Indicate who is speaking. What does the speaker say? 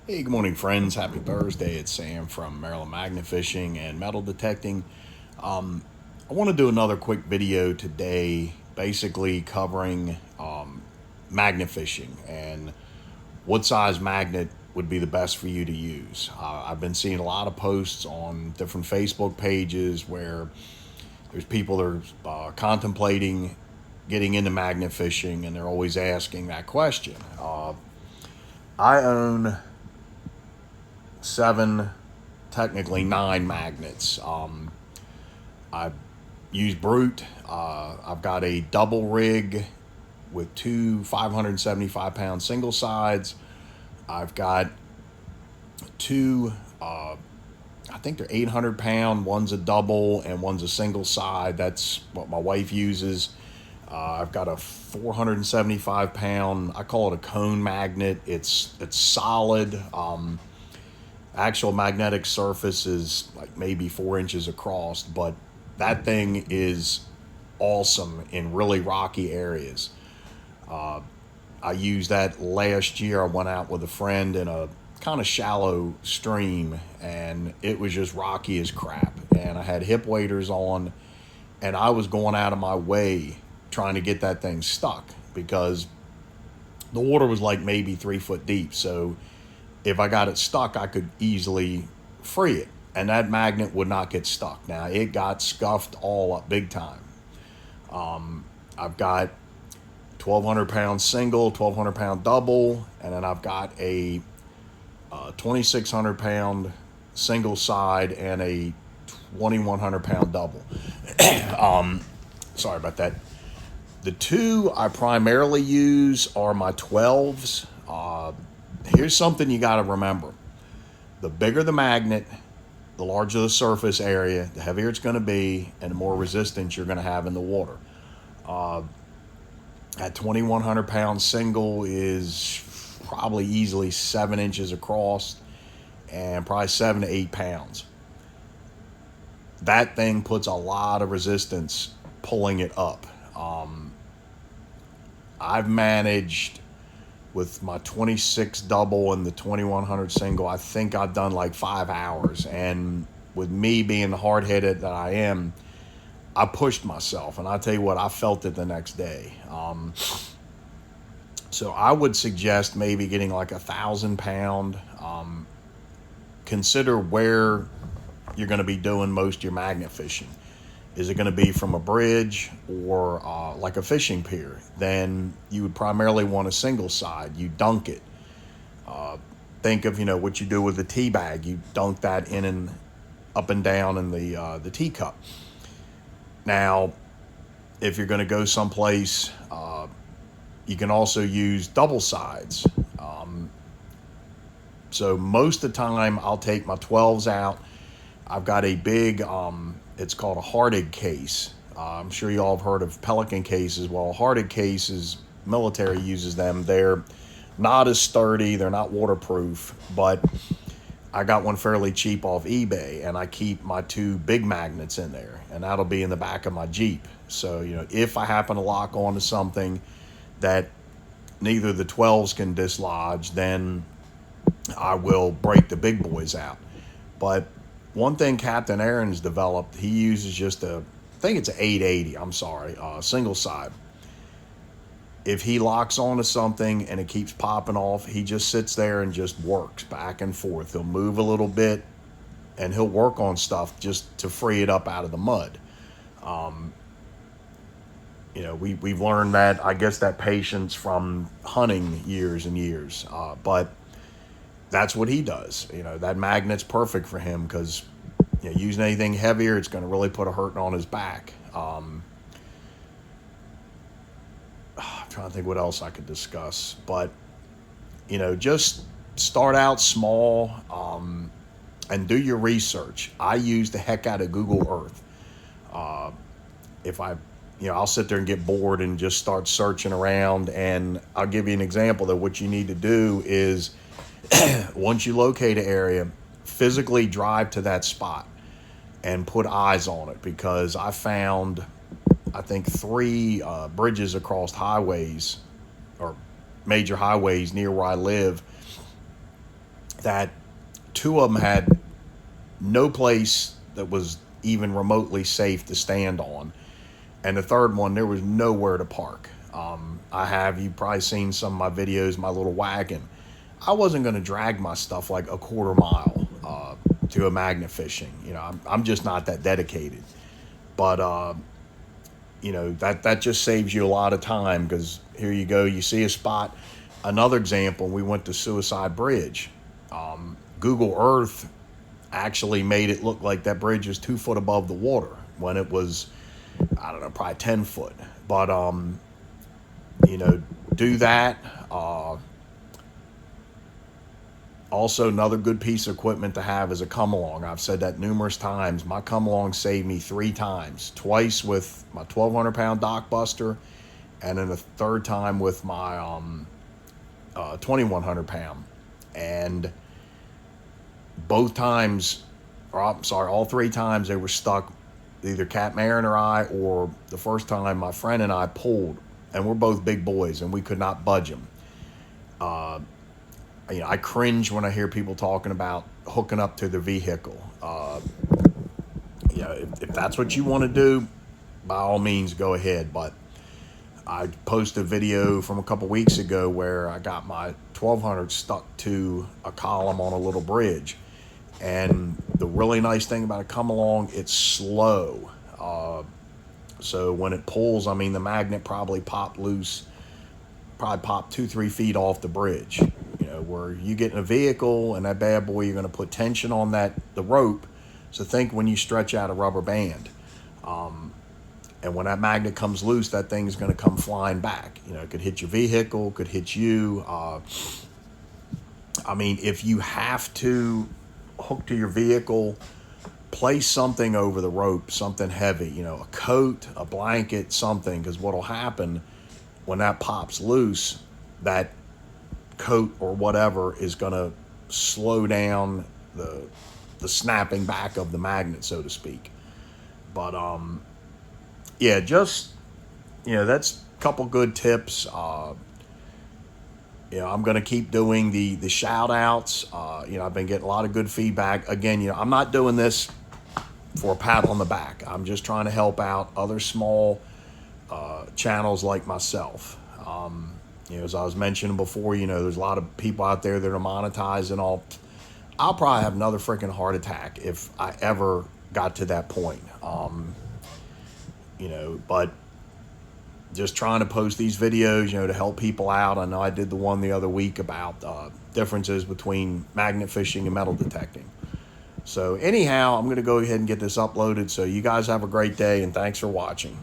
Speaker 1: Hey, good morning, friends. Happy Thursday. It's Sam from Maryland Magnet Fishing and Metal Detecting. I want to do another quick video today, basically covering magnet fishing and what size magnet would be the best for you to use. I've been seeing a lot of posts on different Facebook pages where there's people that are contemplating getting into magnet fishing, and they're always asking that question. I own seven, technically nine magnets. I use Brute. I've got a double rig with two 575 pound single sides. I've got two, I think they're 800 pound. One's a double and one's a single side. That's what my wife uses. I've got a 475 pound. I call it a cone magnet. It's solid. Actual magnetic surface is like maybe 4 inches across, but that thing is awesome in really rocky areas. I used that last year. I went out with a friend in a kind of shallow stream, and it was just rocky as crap. And I had hip waders on, and I was going out of my way trying to get that thing stuck because the water was like maybe 3 foot deep. So if I got it stuck, I could easily free it, and that magnet would not get stuck. Now, it got scuffed all up big time. I've got 1,200 pound single, 1,200 pound double, and then I've got a 2,600 pound single side and a 2,100 pound double. Sorry about that. The two I primarily use are my 12s. Here's something you got to remember. The bigger the magnet, the larger the surface area, the heavier it's going to be, and the more resistance you're going to have in the water. That 2,100 pound single is probably easily 7 inches across and probably 7 to 8 pounds. That thing puts a lot of resistance pulling it up. I've managed with my 26 double and the 2,100 single, I think I've done like 5 hours. And with me being the hard headed that I am, I pushed myself, and I tell you what, I felt it the next day. So I would suggest maybe getting like 1,000 pound. Consider where you're going to be doing most of your magnet fishing. Is it going to be from a bridge or like a fishing pier? Then you would primarily want a single side. You dunk it. Think of what you do with the tea bag. You dunk that in and up and down in the teacup. Now, if you're going to go someplace, you can also use double sides. So most of the time, I'll take my 12s out. I've got a big, it's called a hearted case. I'm sure you all have heard of Pelican cases. Well, hearted cases, military uses them. They're not as sturdy. They're not waterproof, but I got one fairly cheap off eBay, and I keep my two big magnets in there, and that'll be in the back of my Jeep. So, if I happen to lock onto something that neither the 12s can dislodge, then I will break the big boys out. But one thing Captain Aaron's developed, he uses just I think it's an 880, I'm sorry, single side. If he locks onto something and it keeps popping off, he just sits there and just works back and forth. He'll move a little bit, and he'll work on stuff just to free it up out of the mud. We've learned that, I guess, that patience from hunting years and years. But that's what he does. That magnet's perfect for him because using anything heavier, it's going to really put a hurting on his back. I'm trying to think what else I could discuss, but just start out small, and do your research. I use the heck out of Google Earth. If I'll sit there and get bored and just start searching around, and I'll give you an example that what you need to do is once you locate an area, physically drive to that spot and put eyes on it, because I found, I think, 3 bridges across highways or major highways near where I live that two of them had no place that was even remotely safe to stand on. And the third one, there was nowhere to park. You've probably seen some of my videos, my little wagon. I wasn't going to drag my stuff like a quarter mile to a magnet fishing. I'm just not that dedicated. But, that just saves you a lot of time, because here you go, you see a spot. Another example, we went to Suicide Bridge. Google Earth actually made it look like that bridge was 2 foot above the water when it was, I don't know, probably 10 foot. But, do that. Also, another good piece of equipment to have is a come along. I've said that numerous times. My come along saved me 3 times. Twice with my 1,200 pound dock buster, and then a third time with my 2,100 pound. And both times, all 3 times they were stuck. Either Cat Marin or I, or the first time my friend and I pulled, and we're both big boys and we could not budge them. I cringe when I hear people talking about hooking up to their vehicle. If that's what you want to do, by all means, go ahead. But I posted a video from a couple weeks ago where I got my 1,200 stuck to a column on a little bridge. And the really nice thing about a come along, it's slow. So when it pulls, the magnet probably popped 2-3 feet off the bridge. Where you get in a vehicle and that bad boy, you're going to put tension on the rope. So think when you stretch out a rubber band. And when that magnet comes loose, that thing's going to come flying back. It could hit your vehicle, could hit you. If you have to hook to your vehicle, place something over the rope, something heavy, a coat, a blanket, something, because what'll happen when that pops loose, that coat or whatever is going to slow down the snapping back of the magnet, so to speak. But that's a couple good tips. I'm going to keep doing the shout outs. I've been getting a lot of good feedback. Again, I'm not doing this for a pat on the back. I'm just trying to help out other small channels like myself. As I was mentioning before, there's a lot of people out there that are monetized and all. I'll probably have another freaking heart attack if I ever got to that point. But just trying to post these videos, to help people out. I know I did the one the other week about differences between magnet fishing and metal detecting. So anyhow, I'm going to go ahead and get this uploaded. So you guys have a great day, and thanks for watching.